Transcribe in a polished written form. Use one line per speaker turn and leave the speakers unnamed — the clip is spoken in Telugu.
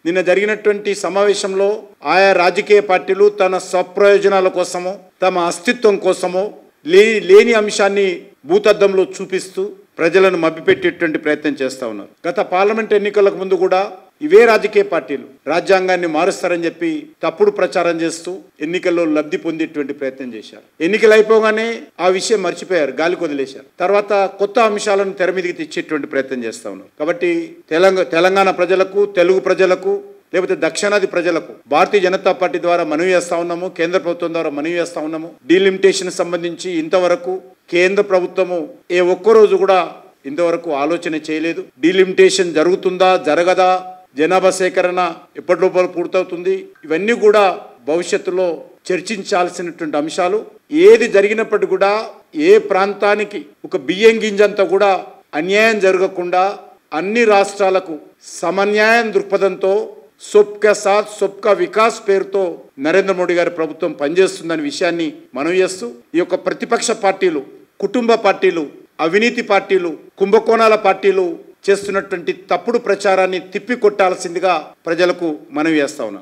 నిన్న జరిగినటువంటి సమావేశంలో ఆయా రాజకీయ పార్టీలు తన స్వప్రయోజనాల కోసమో తమ అస్తిత్వం కోసమో లేని అంశాన్ని భూతద్దంలో చూపిస్తూ ప్రజలను మభ్యపెట్టేటువంటి ప్రయత్నం చేస్తూ ఉన్నారు. గత పార్లమెంట్ ఎన్నికలకు ముందు కూడా ఇవే రాజకీయ పార్టీలు రాజ్యాంగాన్ని మారుస్తారని చెప్పి తప్పుడు ప్రచారం చేస్తూ ఎన్నికల్లో లబ్ధి పొందేటువంటి ప్రయత్నం చేశారు. ఎన్నికలు అయిపోగానే ఆ విషయం మర్చిపోయారు, గాలికి వదిలేశారు. తర్వాత కొత్త అంశాలను తెర మీదకి తెచ్చేటువంటి ప్రయత్నం చేస్తూ ఉన్నారు. కాబట్టి తెలంగాణ ప్రజలకు, తెలుగు ప్రజలకు, లేకపోతే దక్షిణాది ప్రజలకు భారతీయ జనతా పార్టీ ద్వారా మనవి చేస్తా ఉన్నాము, కేంద్ర ప్రభుత్వం ద్వారా మనవి చేస్తా ఉన్నాము. డీలిమిటేషన్ సంబంధించి ఇంతవరకు కేంద్ర ప్రభుత్వము ఒక్కరోజు కూడా ఇంతవరకు ఆలోచన చేయలేదు. డీలిమిటేషన్ జరుగుతుందా జరగదా, జనాభా సేకరణ ఎప్పటిలోపల పూర్తవుతుంది, ఇవన్నీ కూడా భవిష్యత్తులో చర్చించాల్సినటువంటి అంశాలు. ఏది జరిగినప్పటికీ కూడా ఏ ప్రాంతానికి ఒక బియ్యం గింజంతా కూడా అన్యాయం జరగకుండా అన్ని రాష్ట్రాలకు సమన్యాయం దృక్పథంతో సబ్కా సాత్ సబ్కా వికాస్ పేరుతో నరేంద్ర మోడీ గారి ప్రభుత్వం పనిచేస్తుందనే విషయాన్ని మనం చేస్తూ ఈ యొక్క ప్రతిపక్ష పార్టీలు, కుటుంబ పార్టీలు, అవినీతి పార్టీలు, కుంభకోణాల పార్టీలు చేస్తున్నటువంటి తప్పుడు ప్రచారాన్ని తిప్పికొట్టాల్సిందిగా ప్రజలకు మనవి చేస్తా ఉన్నాం.